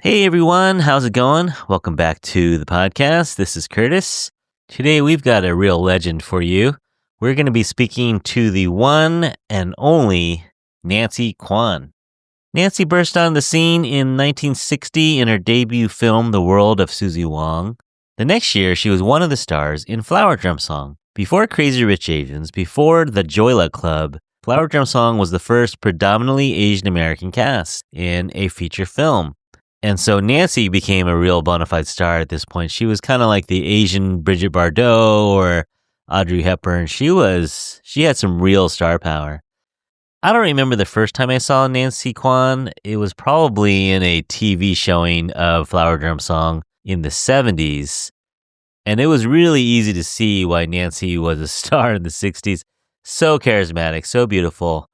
Hey everyone, how's it going? Welcome back to the podcast. This is Curtis. Today we've got a real legend for you. We're going to be speaking to the one and only Nancy Kwan. Nancy burst on the scene in 1960 in her debut film, The World of Suzie Wong. The next year, she was one of the stars in Flower Drum Song. Before Crazy Rich Asians, before the Joy Luck Club, Flower Drum Song was the first predominantly Asian American cast in a feature film. And so Nancy became a real bona fide star at this point. She was kind of like the Asian Brigitte Bardot or Audrey Hepburn. She had some real star power. I don't remember the first time I saw Nancy Kwan. It was probably in a TV showing of Flower Drum Song in the 70s. And it was really easy to see why Nancy was a star in the 60s. So charismatic, so beautiful.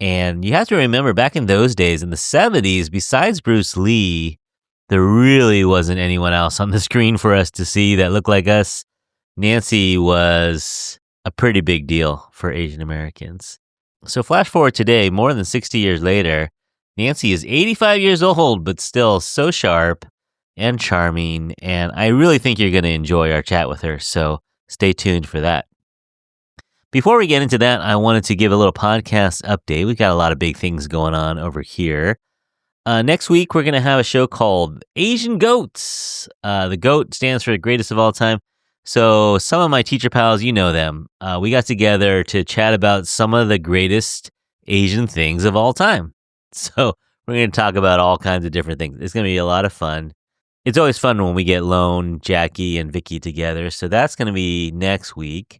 And you have to remember, back in those days, in the 70s, besides Bruce Lee, there really wasn't anyone else on the screen for us to see that looked like us. Nancy was a pretty big deal for Asian Americans. So flash forward today, more than 60 years later, Nancy is 85 years old, but still so sharp and charming. And I really think you're going to enjoy our chat with her. So stay tuned for that. Before we get into that, I wanted to give a little podcast update. We've got a lot of big things going on over here. Next week, we're going to have a show called Asian Goats. The GOAT stands for the greatest of all time. So some of my teacher pals, you know them. We got together to chat about some of the greatest Asian things of all time. So we're going to talk about all kinds of different things. It's going to be a lot of fun. It's always fun when we get Lone, Jackie, and Vicky together. So that's going to be next week.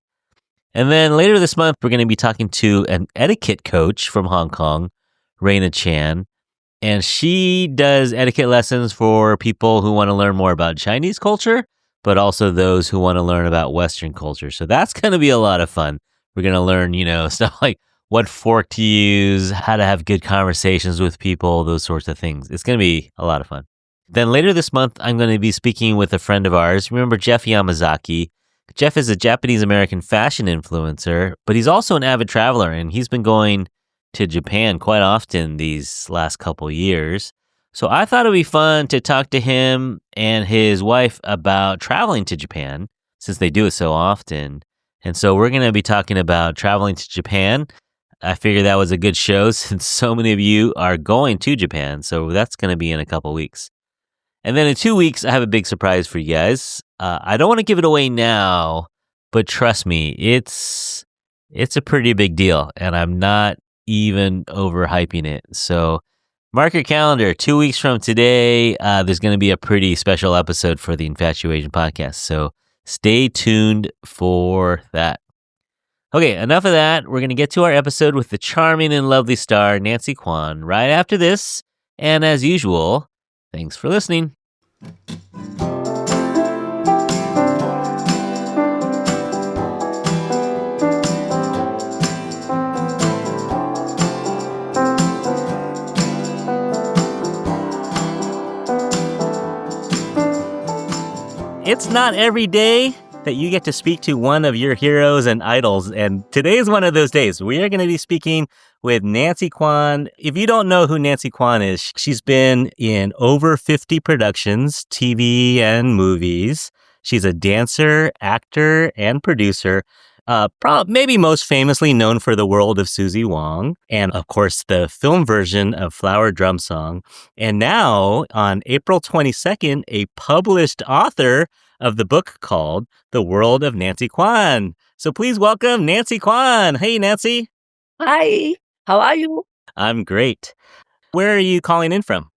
And then later this month, we're going to be talking to an etiquette coach from Hong Kong, Raina Chan. And she does etiquette lessons for people who want to learn more about Chinese culture, but also those who want to learn about Western culture. So that's going to be a lot of fun. We're going to learn, stuff like what fork to use, how to have good conversations with people, those sorts of things. It's going to be a lot of fun. Then later this month, I'm going to be speaking with a friend of ours. Remember Jeff Yamazaki? Jeff is a Japanese-American fashion influencer, but he's also an avid traveler, and he's been going to Japan quite often these last couple years. So I thought it would be fun to talk to him and his wife about traveling to Japan, since they do it so often. And so we're going to be talking about traveling to Japan. I figured that was a good show since so many of you are going to Japan. So that's going to be in a couple weeks. And then in 2 weeks, I have a big surprise for you guys. I don't want to give it away now, but trust me, it's a pretty big deal, and I'm not even overhyping it. So mark your calendar. 2 weeks from today, there's going to be a pretty special episode for the Infatuasian podcast. So stay tuned for that. Okay, enough of that. We're going to get to our episode with the charming and lovely star, Nancy Kwan, right after this. And as usual, thanks for listening. It's not every day that you get to speak to one of your heroes and idols, and today is one of those days. We are going to be speaking with Nancy Kwan. If you don't know who Nancy Kwan is, she's been in over 50 productions, TV and movies. She's a dancer, actor, and producer. Maybe most famously known for The World of Suzie Wong, and of course the film version of Flower Drum Song. And now, on April 22nd, a published author of the book called The World of Nancy Kwan. So please welcome Nancy Kwan. Hey, Nancy. Hi, how are you? I'm great. Where are you calling in from?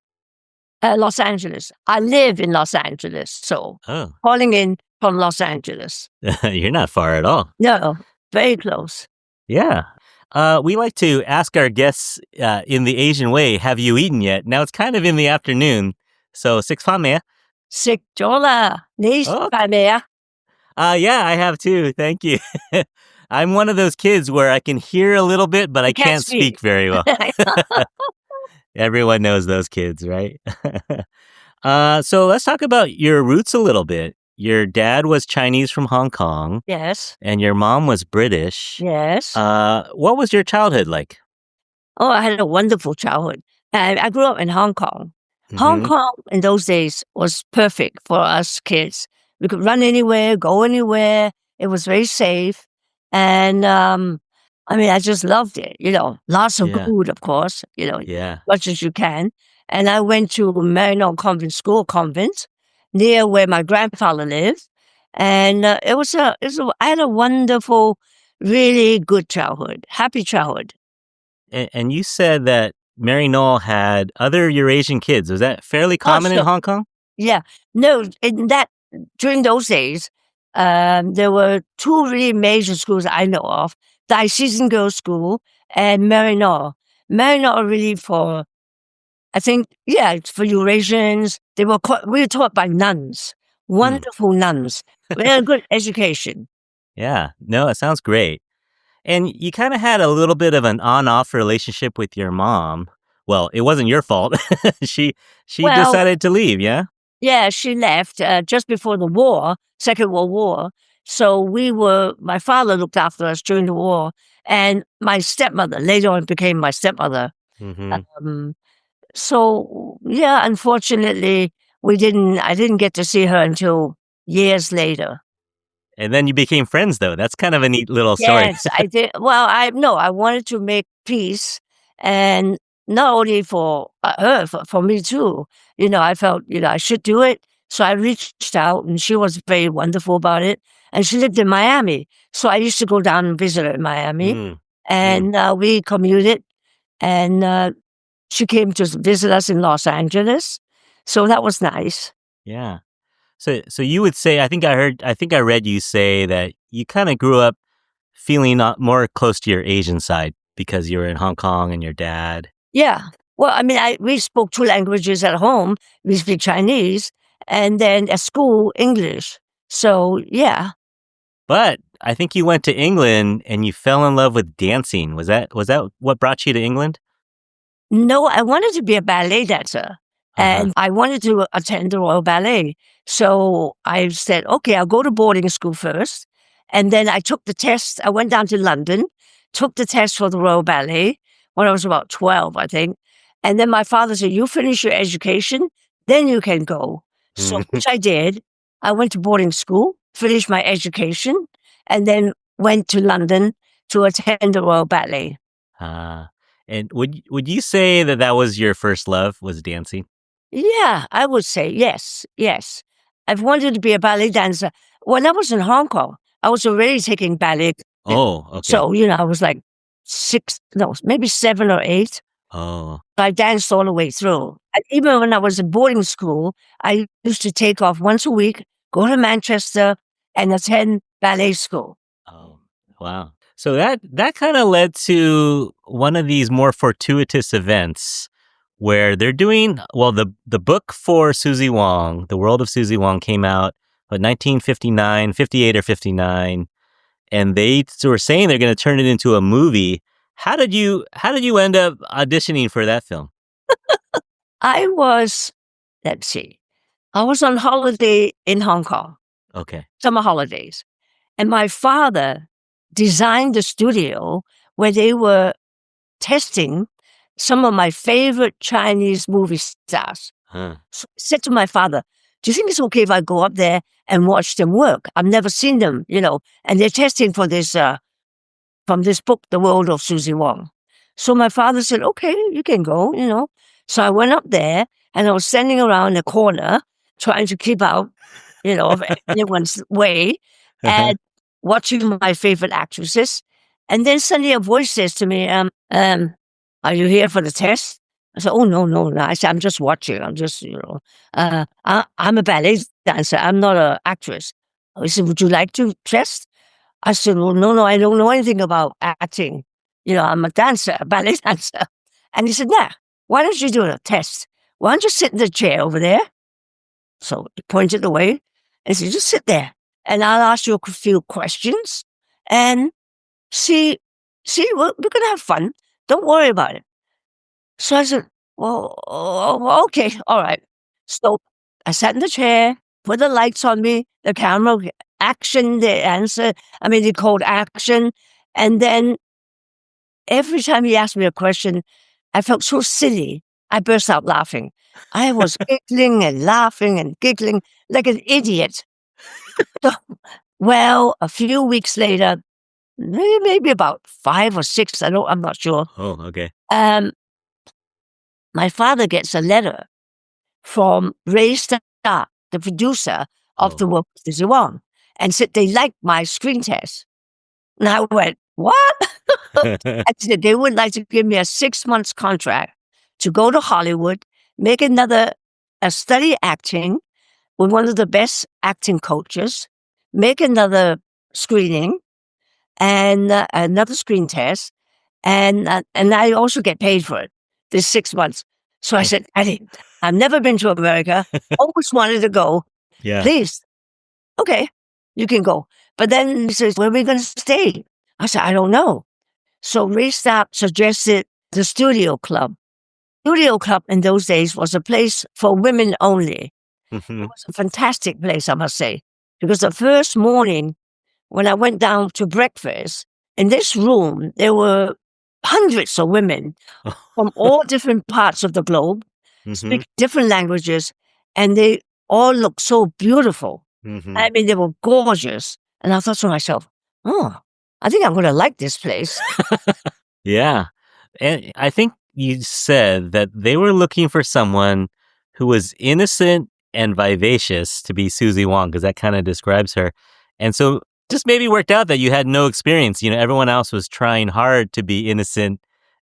Los Angeles. I live in Los Angeles, so calling in from Los Angeles. You're not far at all. No, very close. Yeah. We like to ask our guests in the Asian way, have you eaten yet? Now it's kind of in the afternoon, so 食飯未啊? 食咗啦，你食飯未啊? Yeah, I have too. Thank you. I'm one of those kids where I can hear a little bit, but I can't speak very well. Everyone knows those kids, right? So let's talk about your roots a little bit. Your dad was Chinese from Hong Kong. Yes. And your mom was British. Yes. What was your childhood like? Oh, I had a wonderful childhood. I grew up in Hong Kong. Hong Kong in those days was perfect for us kids. We could run anywhere, go anywhere. It was very safe. And I just loved it, lots of food, of course, much as you can. And I went to Maryknoll Convent, near where my grandfather lived. And I had a wonderful, really good childhood, happy childhood. And you said that Maryknoll had other Eurasian kids. Was that fairly common in Hong Kong? Yeah. No, during those days, there were two really major schools I know of, Diocesan Girls' School and Maryknoll. Maryknoll really it's for Eurasians. We were taught by nuns, wonderful nuns. We had a good education. Yeah. No, it sounds great. And you kind of had a little bit of an on-off relationship with your mom. Well, it wasn't your fault. She decided to leave, yeah? Yeah, she left just before the war, Second World War. So my father looked after us during the war, and my stepmother later on became my stepmother. So yeah, unfortunately, I didn't get to see her until years later. And then you became friends, though. That's kind of a neat little story. Yes, I did. Well, I wanted to make peace, and not only for her, for me too. I felt, I should do it. So I reached out, and she was very wonderful about it. And she lived in Miami. So I used to go down and visit her in Miami. And we commuted, and she came to visit us in Los Angeles. So that was nice. Yeah. So you would say, I think I read you say that you kind of grew up feeling more close to your Asian side because you were in Hong Kong and your dad. Yeah. Well, we spoke two languages at home. We speak Chinese, and then at school, English. So, yeah. But I think you went to England and you fell in love with dancing. Was that what brought you to England? No, I wanted to be a ballet dancer. And I wanted to attend the Royal Ballet. So I said, okay, I'll go to boarding school first. And then I took the test. I went down to London, took the test for the Royal Ballet when I was about 12, I think. And then my father said, you finish your education, then you can go. So, which I did. I went to boarding school, finished my education, and then went to London to attend the Royal Ballet. And would you say that was your first love, was dancing? Yeah, I would say yes. I've wanted to be a ballet dancer. When I was in Hong Kong, I was already taking ballet. Oh, okay. So, I was like maybe 7 or 8. Oh. I danced all the way through. And even when I was in boarding school, I used to take off once a week, go to Manchester, and attend ballet school. Oh, wow. So that kind of led to one of these more fortuitous events where they're doing, the book for Suzie Wong, The World of Suzie Wong, came out in 1959, 58 or 59, and they were saying they're going to turn it into a movie. How did you end up auditioning for that film? I was on holiday in Hong Kong. Okay. Summer holidays. And my father designed the studio where they were testing some of my favorite Chinese movie stars. So I said to my father, do you think it's okay if I go up there and watch them work? I've never seen them, and they're testing for this, from this book, The World of Suzie Wong. So my father said, okay, you can go, So I went up there, and I was standing around the corner trying to keep out, of anyone's way, and watching my favorite actresses. And then suddenly a voice says to me, are you here for the test? I said, oh, no. I said, I'm just watching. I'm just, I'm a ballet dancer. I'm not an actress. He said, would you like to test? I said, well, no, I don't know anything about acting. I'm a dancer, a ballet dancer. And he said, nah, why don't you do a test? Why don't you sit in the chair over there? So he pointed away and said, just sit there. And I'll ask you a few questions and see, we're going to have fun. Don't worry about it. So I said, well, okay, all right. So I sat in the chair, put the lights on me, the camera, action, the answer. They called action. And then every time he asked me a question, I felt so silly. I burst out laughing. I was giggling and laughing and giggling like an idiot. So, well, a few weeks later, maybe about 5 or 6, I'm not sure. Oh, okay. Um, my father gets a letter from Ray Starr, the producer of the Oh. World of Suzie Wong, and said they liked my screen test. And I went, "What?" I said they would like to give me a 6 months contract to go to Hollywood, make study acting with one of the best acting coaches, make another screening and another screen test, and I also get paid for it. This 6 months. So I said, Daddy, I've never been to America. Always wanted to go. Yeah. Please, okay, you can go. But then he says, where are we going to stay? I said, I don't know. So Ray Starr suggested the Studio Club. Studio Club in those days was a place for women only. It Mhm. was a fantastic place, I must say, because the first morning when I went down to breakfast, in this room, there were hundreds of women from all different parts of the globe, Mhm. speak different languages, and they all looked so beautiful. I Mhm. mean, they were gorgeous. And I thought to myself, oh, I think I'm going to like this place. Yeah. And I think you said that they were looking for someone who was innocent and vivacious to be Susie Wong, because that kind of describes her. And so just maybe worked out that you had no experience. Everyone else was trying hard to be innocent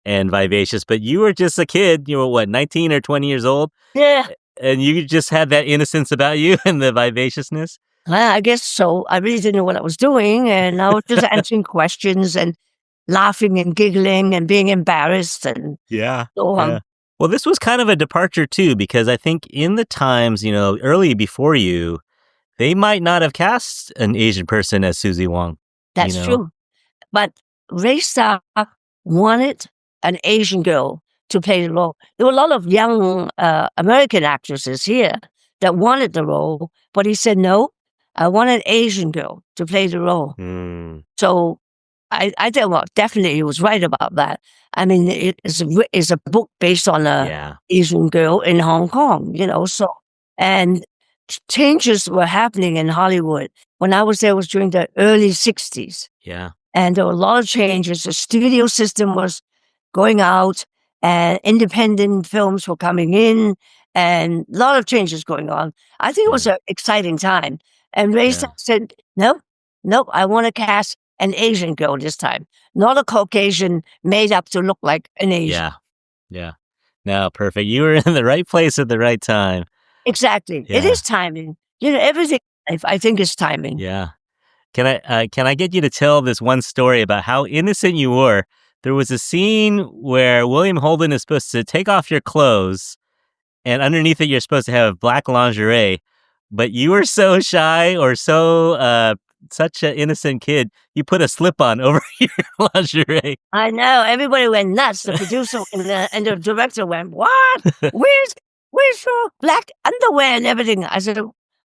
and vivacious, but you were just a kid. You were what, 19 or 20 years old? Yeah, And you just had that innocence about you and the vivaciousness? I guess so. I really didn't know what I was doing. And I was just answering questions and laughing and giggling and being embarrassed. And Yeah. so, Yeah. Well, this was kind of a departure too, because I think in the times, early before you, they might not have cast an Asian person as Susie Wong, you that's know? true. But Ray Starr wanted an Asian girl to play the role. There were a lot of young American actresses here that wanted the role, but he said, no, I want an Asian girl to play the role. Mm, So I think, well, definitely he was right about that. I mean, it's a book based on a yeah. Asian girl in Hong Kong, so, and changes were happening in Hollywood. When I was there, it was during the early 60s. Yeah. And there were a lot of changes. The studio system was going out, and independent films were coming in, and a lot of changes going on. I think it was Yeah. an exciting time. And Ray Yeah. said, nope, nope, I want to cast an Asian girl this time, not a Caucasian made up to look like an Asian. Yeah. Yeah. No, perfect. You were in the right place at the right time. Exactly. It Yeah. is timing. Everything in life, I think, is timing. Yeah. Can I get you to tell this one story about how innocent you were? There was a scene where William Holden is supposed to take off your clothes, and underneath it, you're supposed to have black lingerie, but you were so shy or such an innocent kid, you put a slip-on over your lingerie. I know. Everybody went nuts. The producer and the director went, "What? Where's your black underwear and everything?" I said,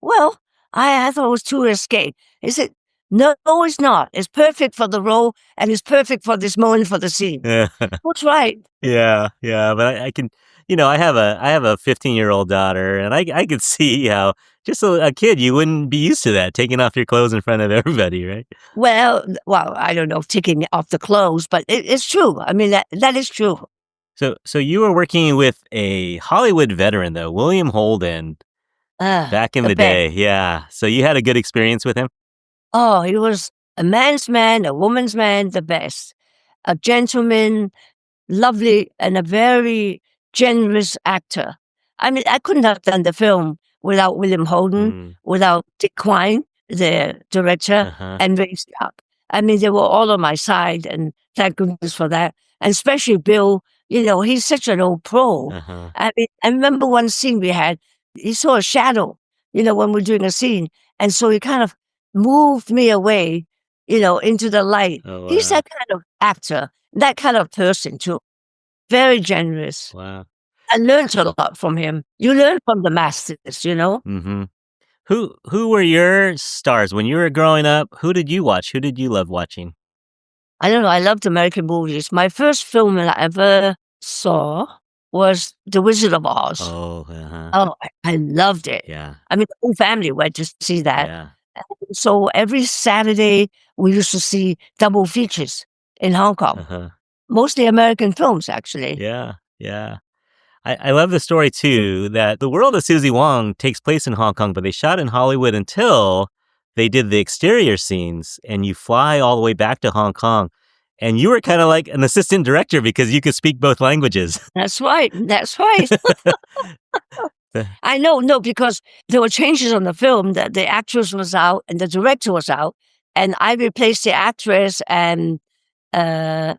"Well, I thought it was too risque." He said, "No, no, it's not. It's perfect for the role, and it's perfect for this moment for the scene." Yeah. That's right. Yeah, yeah, but I can, I have a 15-year-old daughter, and I could see how just a kid, you wouldn't be used to that, taking off your clothes in front of everybody, right? Well, I don't know, taking off the clothes, but it's true. I mean, that is true. So you were working with a Hollywood veteran, though, William Holden, back in The the best. day. Yeah. So you had a good experience with him? Oh, he was a man's man, a woman's man, the best. A gentleman, lovely, and a very generous actor. I mean, I couldn't have done the film without William Holden, Mm, without Dick Quine, the director, uh-huh, and Ray Scott. I mean, they were all on my side, and thank goodness for that. And especially Bill, he's such an old pro. uh-huh. I mean, I remember one scene we had, he saw a shadow, when we're doing a scene. And so he kind of moved me away, into the light. Oh, He's wow. that kind of actor, that kind of person too. Very generous. Wow. I learned a lot from him. You learn from the masters. Mhm. Who were your stars when you were growing up? Who did you watch? Who did you love watching? I don't know, I loved American movies. My first film that I ever saw was The Wizard of Oz. Oh, uh-huh. Oh, I loved it. Yeah. I mean, the whole family went to see that. Yeah. So every Saturday, we used to see double features in Hong Kong, Uh-huh. mostly American films, actually. Yeah. Yeah. I love the story too that the World of Suzie Wong takes place in Hong Kong, but they shot in Hollywood until they did the exterior scenes, and you fly all the way back to Hong Kong. And you were kind of like an assistant director because you could speak both languages. That's right. That's right. I know, no, because there were changes on the film that the actress was out and the director was out, and I replaced the actress and uh,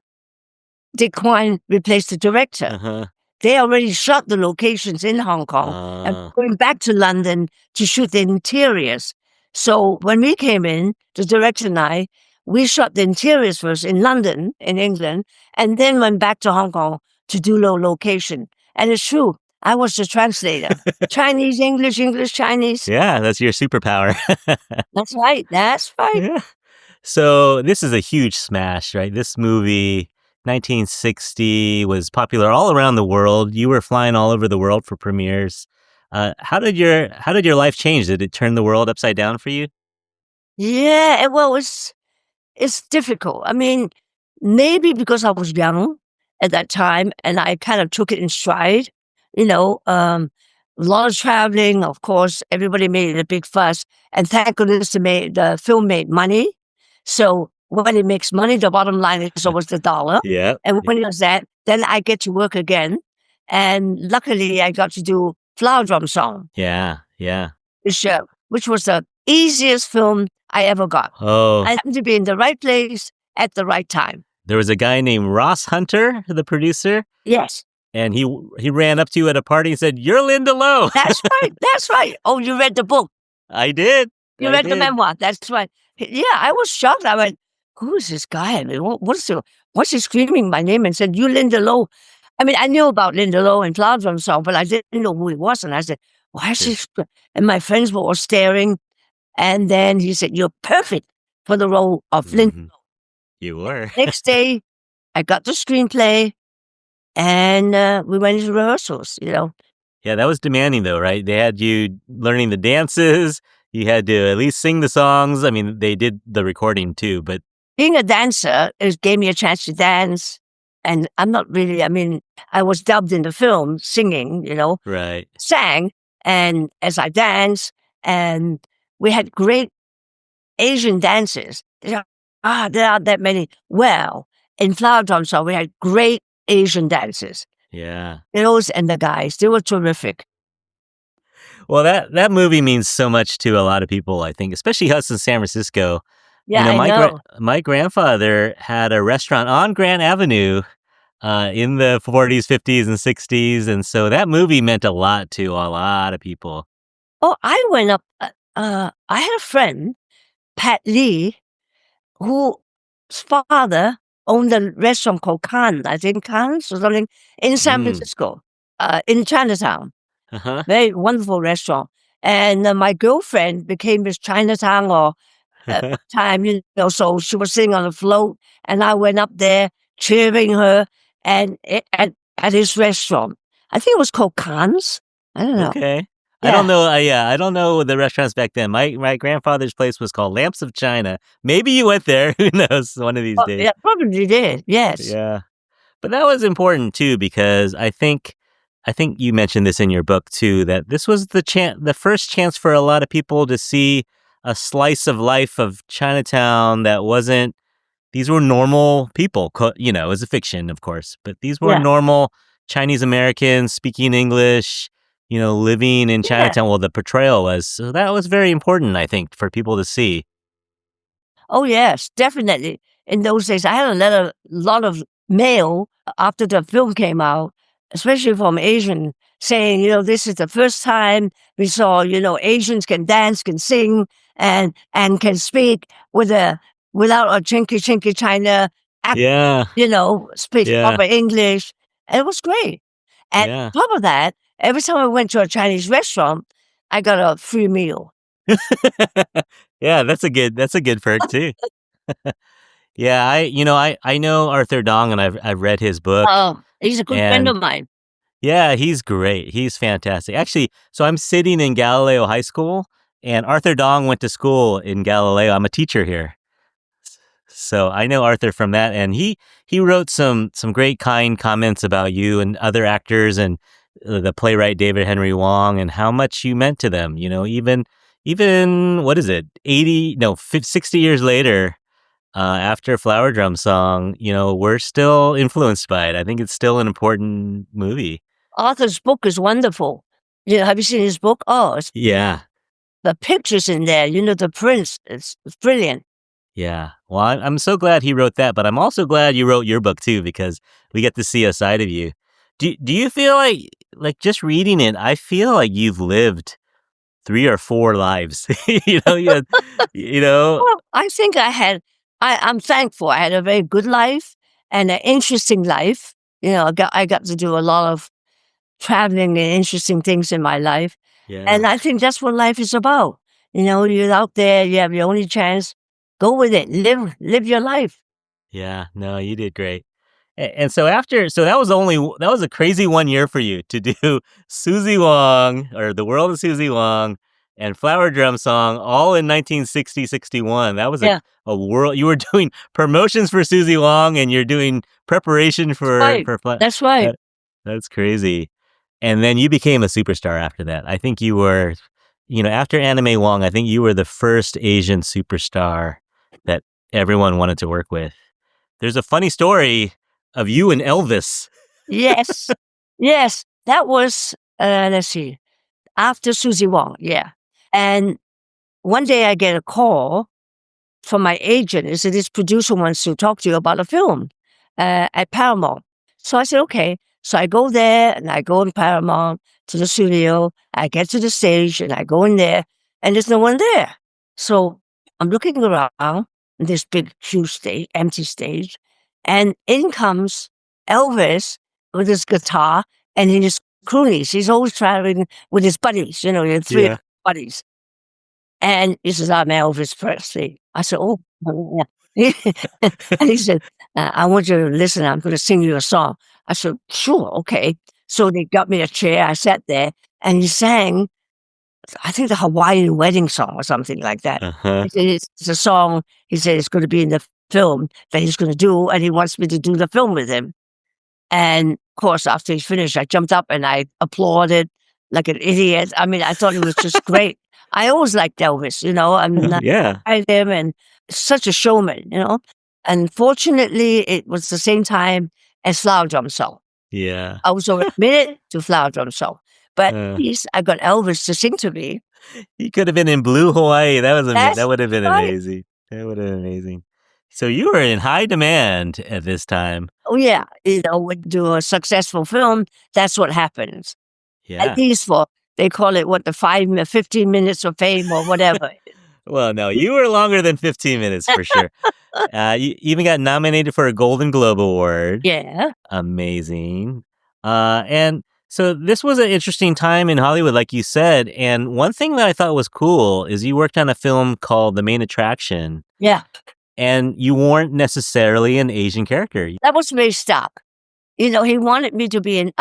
Dick Kwan replaced the director. Uh-huh. They already shot the locations in Hong Kong and going back to London to shoot the interiors. So when we came in, the director and I, we shot the interiors first in London, in England, and then went back to Hong Kong to do the location. And it's true, I was the translator. Chinese, English, English, Chinese. Yeah, that's your superpower. That's right. That's right. Yeah. So this is a huge smash, right? This movie, 1960, was popular all around the world. You were flying all over the world for premieres. How did your life change? Did it turn the world upside down for you? Yeah, well, it's difficult. I mean, maybe because I was young at that time and I kind of took it in stride, you know, a lot of traveling, of course, everybody made a big fuss. And thank goodness the film made money. So when it makes money, the bottom line is always the dollar. Yeah. And when it does that, then I get to work again. And luckily I got to do Flower Drum Song, Yeah. Yeah. which was the easiest film I ever got. Oh, I happened to be in the right place at the right time. there was a guy named Ross Hunter, the producer, Yes, and he ran up to you at a party and said, "You're Linda Lowe." that's right. That's right. Oh, you read the book. I did. You I read the did. memoir. That's right. Yeah, I was shocked. I went, "Who is this guy? I mean, what's he screaming my name and said, you Linda Lowe?" I mean, I knew about Linda Lowe and Flower Drum Song, but I didn't know who he was. And I said, why is Sure. he? And my friends were all staring. And then he said, "You're perfect for the role of Linda." Mhm. You were. Next day, I got the screenplay and we went into rehearsals. Yeah, that was demanding though, right? They had you learning the dances. You had to at least sing the songs. I mean, they did the recording too, but Being a dancer, it gave me a chance to dance. And I'm not really, I mean, I was dubbed in the film singing, right. sang. And as I danced, and we had great Asian dancers. There aren't that many. Well, in Flower Drum Song, we had great Asian dancers. Yeah. Girls and the guys, they were terrific. Well, that movie means so much to a lot of people, I think, especially us in San Francisco. Yeah, I My know. my grandfather had a restaurant on Grant Avenue in the 40s, 50s, and 60s, and so that movie meant a lot to a lot of people. Oh, I went up, I had a friend, Pat Lee, whose father owned a restaurant called Khan, I think Khan's or something, in San Mm. Francisco, in Chinatown. Uh-huh. Very wonderful restaurant. And my girlfriend became Miss Chinatown or at the time, so she was sitting on a float, and I went up there cheering her at his restaurant. I think it was called Khan's. I don't know. Okay. I don't Yeah. know. I don't know the restaurants back then. My grandfather's place was called Lamps of China. Maybe you went there. Who knows? One of these Oh, days. yeah, probably did. Yes. Yeah. But that was important too because I think you mentioned this in your book too that this was the first chance for a lot of people to see a slice of life of Chinatown that wasn't these were normal people, it was a fiction, of course, but these were Yeah. normal Chinese Americans speaking English, living in Yeah. Chinatown. Well, the portrayal was, so that was very important, I think, for people to see. Oh, yes, definitely. In those days, I had a lot of mail after the film came out, especially from Asian, saying, this is the first time we saw, Asians can dance, can sing, and can speak without a chinky China Yeah, speak yeah, proper English. And it was great. And yeah. on top of that, every time I went to a Chinese restaurant, I got a free meal. Yeah, that's a good perk too. Yeah, I know Arthur Dong and I've read his book Oh, he's a good friend and of mine. Yeah, he's great. He's fantastic. Actually, so I'm sitting in Galileo High School, and Arthur Dong went to school in Galileo. I'm a teacher here. So I know Arthur from that, and he wrote some great kind comments about you and other actors and the playwright David Henry Wong and how much you meant to them. You know, even what is it, 60 years later, after Flower Drum Song, you know, we're still influenced by it. I think it's still an important movie. Arthur's book is wonderful. You know, have you seen his book? Oh, Yeah. the pictures in there, you know, the prints, it's brilliant. Yeah. Well, I'm so glad he wrote that, but I'm also glad you wrote your book too, because we get to see a side of you. Do you feel like just reading it, I feel like you've lived 3 or 4 lives. You know, you know? Well, I think I'm thankful. I had a very good life and an interesting life. You know, I got to do a lot of traveling and interesting things in my life. And Yeah. I think that's what life is about. You know, you're out there, you have your only chance. Go with it. Live your life. Yeah. No, you did great. And so that was a crazy 1 year for you to do Suzie Wong or The World of Suzie Wong and Flower Drum Song all in 1960, 61. That was Yeah, a world. You were doing promotions for Suzie Wong and you're doing preparation right. That's right. that, that's crazy. And then you became a superstar after that. I think you were, you know, after Anime Wong, I think you were the first Asian superstar that everyone wanted to work with. There's a funny story of you and Elvis. Yes. Yes. That was let's see, after Susie Wong, yeah. And one day I get a call from my agent. He said, "This producer wants to talk to you about a film at Paramount." So I said, "Okay." So I go there and I go in Paramount to the studio. I get to the stage and I go in there and there's no one there. So I'm looking around this big, huge stage, empty stage, and in comes Elvis with his guitar and his croonies. He's always traveling with his buddies, you know, he had three Yeah. buddies. And he says, "I'm Elvis Presley." I said, "Oh, yeah." And he said, "I want you to listen. I'm going to sing you a song." I said, "Sure, okay." So they got me a chair. I sat there, and he sang, I think, the Hawaiian wedding song or something like that. Uh-huh. He said, "It's a song." He said, "It's going to be in the film that he's going to do, and he wants me to do the film with him." And of course, after he finished, I jumped up and I applauded like an idiot. I mean, I thought it was just great. I always liked Elvis, you know, and Yeah. I him and such a showman, you know. Unfortunately, it was the same time as Flower Drum Song. Yeah. I was already committed to Flower Drum Song, but at Uh, least I got Elvis to sing to me. you could have been in Blue Hawaii. That That's would have been right. amazing. That would have been amazing. So you were in high demand at this time. Oh yeah, you know, when you do a successful film, that's what happens. At Yeah. least for they call it what, the 15 minutes of fame or whatever. Well, no, you were longer than 15 minutes for sure. You even got nominated for a Golden Globe Award. Yeah, Amazing. And so this was an interesting time in Hollywood, like you said. And one thing that I thought was cool is you worked on a film called The Main Attraction, yeah. and you weren't necessarily an Asian character. That was very stark. You know, he wanted me to be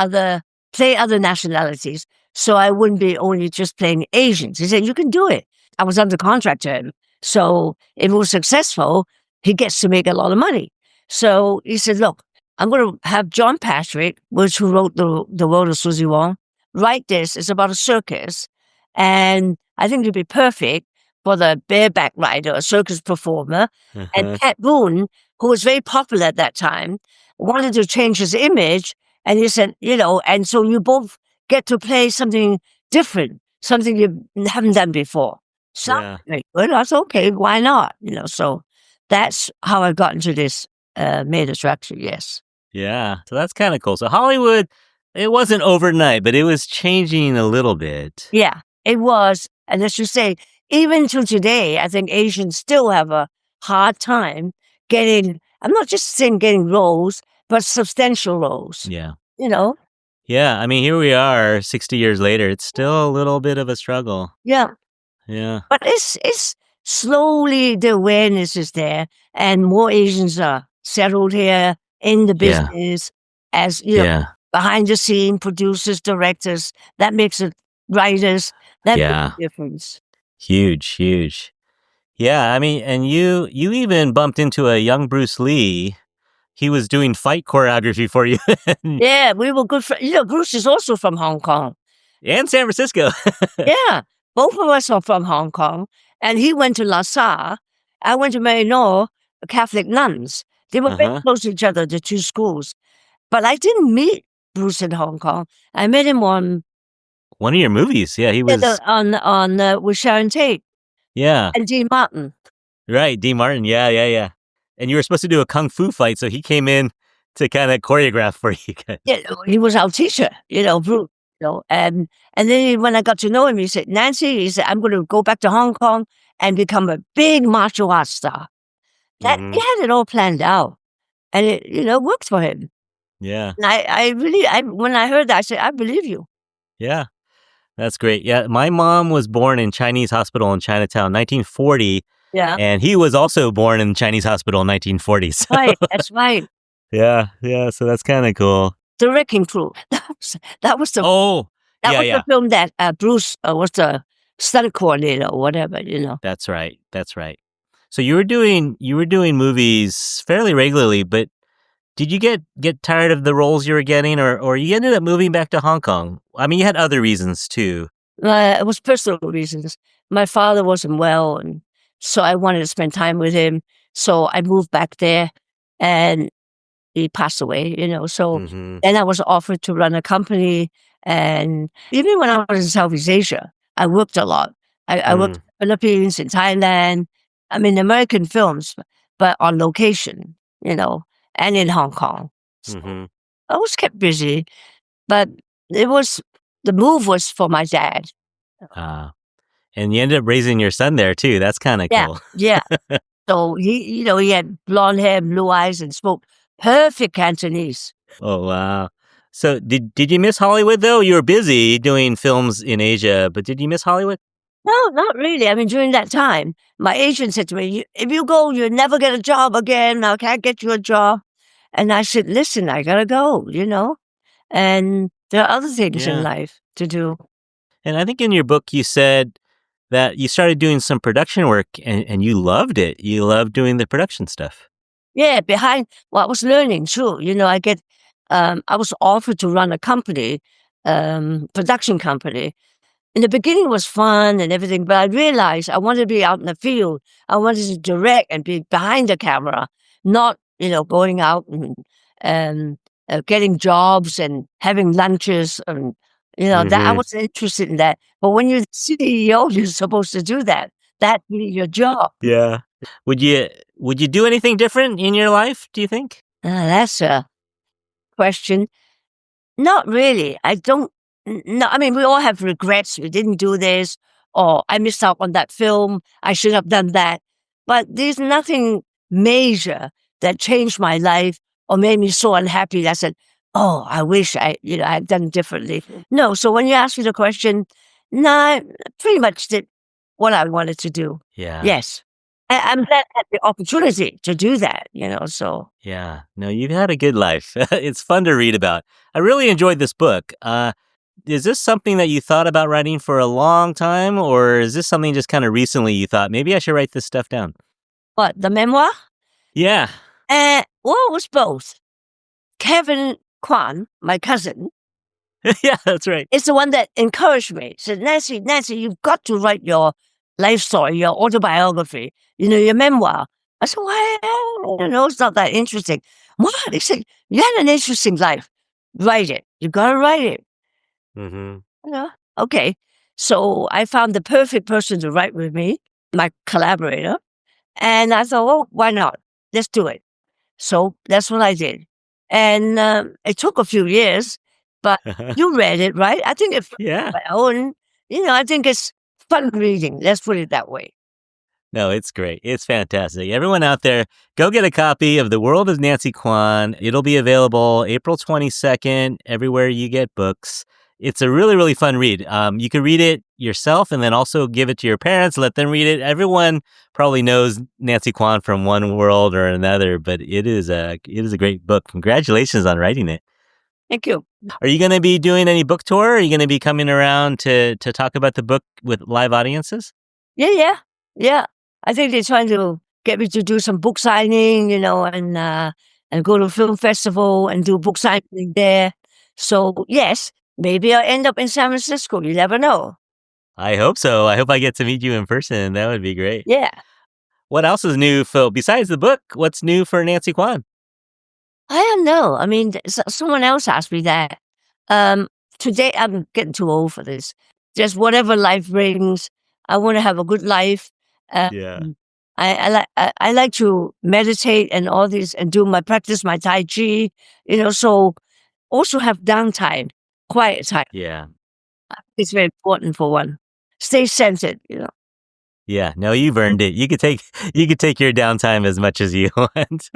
play other nationalities, so I wouldn't be only just playing Asians. He said, "You can do it." I was under contract to him, so if it was successful, he gets to make a lot of money. So he said, "Look, I'm going to have John Patrick, who wrote the World of Suzie Wong, write this. It's about a circus, and I think it'd be perfect for the bareback rider, a circus performer." And Uh-huh. Pat Boone, who was very popular at that time, wanted to change his image. And he said, you know, and so you both get to play something different, something you haven't done before. Sounds Yeah. very good. I said, okay, why not? You know, so that's how I got into this maid attraction. Yes. Yeah. So that's kind of cool. So Hollywood, it wasn't overnight, but it was changing a little bit. Yeah, it was. And as you say, even to today, I think Asians still have a hard time getting, I'm not just saying getting roles, but substantial roles, Yeah. you know? Yeah. I mean, here we are 60 years later. It's still a little bit of a struggle. Yeah. Yeah. But it's slowly the awareness is there, and more Asians are settled here in the Yeah. business as, you know, Yeah. behind the scene, producers, directors, that makes it writers, that makes Yeah. a difference. Huge. Yeah, I mean, and you even bumped into a young Bruce Lee. He was doing fight choreography for you. Yeah, we were good friends. Bruce is also from Hong Kong. And San Francisco. Yeah, both of us are from Hong Kong. And he went to La Salle. I went to Marino, Catholic nuns. They were very Uh-huh. close to each other, the two schools. But I didn't meet Bruce in Hong Kong. I met him on One of your movies. Yeah, he was. with Sharon Tate Yeah. and Dean Martin. Right, D. Martin. Yeah. And you were supposed to do a kung fu fight, so he came in to kind of choreograph for you guys. Yeah, he was our teacher, Bruce. And then when I got to know him, he said, Nancy, he said, I'm going to go back to Hong Kong and become a big martial arts star. That he had it all planned out, and it worked for him. Yeah. And I really, when I heard that, I said, I believe you. Yeah. That's great. Yeah, my mom was born in Chinese hospital in Chinatown, 1940, Yeah, and he was also born in Chinese hospital in 1940. So right. That's right. yeah, so that's kind of cool. The Wrecking Crew. That was the Oh, that was yeah. the film that Bruce was the stunt coordinator or whatever. That's right. So you were doing movies fairly regularly, but did you get tired of the roles you were getting, or you ended up moving back to Hong Kong? I mean, you had other reasons too. It was personal reasons. My father wasn't well, and so I wanted to spend time with him. So I moved back there, and he passed away. So Mm-hmm. then I was offered to run a company, and even when I was in Southeast Asia, I worked a lot. I worked in the Philippines, in Thailand. I mean, American films, but on location, and in Hong Kong. So Mm-hmm. I was kept busy, but the move was for my dad. And you ended up raising your son there too. That's kind of Yeah, cool. yeah. So he had blonde hair, blue eyes, and spoke perfect Cantonese. Oh wow. So did you miss Hollywood though? You were busy doing films in Asia, but did you miss Hollywood? No, not really. I mean, during that time, my agent said to me, if you go, you'll never get a job again. I can't get you a job. And I said, listen, I gotta go. And there are other things in Yeah. life to do. And I think in your book you said that you started doing some production work and you loved it. You loved doing the production stuff. Yeah, I was learning too. I was offered to run a company, production company. In the beginning, it was fun and everything, but I realized I wanted to be out in the field. I wanted to direct and be behind the camera, not, going out and getting jobs and having lunches that I Mm-hmm. was interested in that. But when you're the CEO, you're supposed to do that. That's really your job. Yeah. Would you do anything different in your life, do you think? That's a question. Not really. I don't. No, I mean, we all have regrets. We didn't do this, or I missed out on that film. I should have done that. But there's nothing major that changed my life or made me so unhappy that I said, "Oh, I wish I had done differently." No. So when you ask me the question, no, I pretty much did what I wanted to do. Yeah. Yes, I'm glad I had the opportunity to do that. So. Yeah. No, you've had a good life. It's fun to read about. I really enjoyed this book. Is this something that you thought about writing for a long time, or is this something just kind of recently you thought maybe I should write this stuff down? What, the memoir? Yeah. Well, it was both. Kevin Kwan, my cousin, Yeah, that's right. is the one that encouraged me. Said, Nancy, you've got to write your life story, your autobiography, your memoir. I said, why? It's not that interesting. What? He said, you had an interesting life. Write it. You got to write it. Mm-hmm. Okay. So I found the perfect person to write with me, my collaborator. And I thought, well, why not? Let's do it. So that's what I did. And it took a few years, but you read it, right? I think it's Yeah. well, and I think it's fun reading. Let's put it that way. No, it's great. It's fantastic. Everyone out there, go get a copy of The World of Nancy Kwan. It'll be available April 22nd, everywhere you get books. It's a really, really fun read. You can read it yourself and then also give it to your parents, let them read it. Everyone probably knows Nancy Kwan from one world or another, but it is a great book. Congratulations on writing it. Thank you. Are you going to be doing any book tour? Are you going to be coming around to talk about the book with live audiences? Yeah. I think they're trying to get me to do some book signing, and go to film festival and do book signing there. So yes, maybe I'll end up in San Francisco. You never know. I hope so. I hope I get to meet you in person. That would be great. Yeah. What else is new, Phil? Besides the book, what's new for Nancy Kwan? I don't know. I mean, someone else asked me that. Um, Today I'm getting too old for this. Just whatever life brings. I want to have a good life. Yeah. I like to meditate and all this and practice my Tai Chi, so also have downtime, quiet time. Yeah. It's very important for one. Stay centered. Yeah. No, you've earned it. You could take your downtime as much as you want.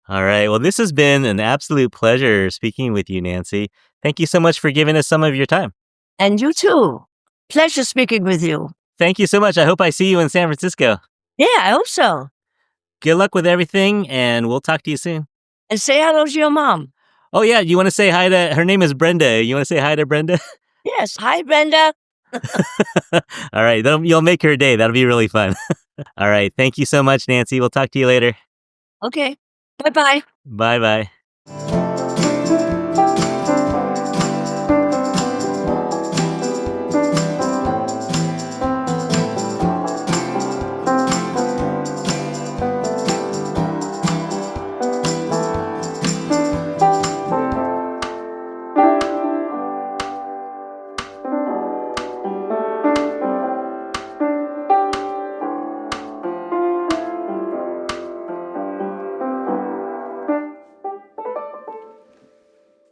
All right. Well, this has been an absolute pleasure speaking with you, Nancy. Thank you so much for giving us some of your time. And you too. Pleasure speaking with you. Thank you so much. I hope I see you in San Francisco. Yeah, I hope so. Good luck with everything, and we'll talk to you soon. And say hello to your mom. Oh, yeah. You want to say hi to her name is Brenda. You want to say hi to Brenda? Yes. Hi, Brenda. All right. You'll make her day. That'll be really fun. All right. Thank you so much, Nancy. We'll talk to you later. Okay. Bye-bye. Bye-bye.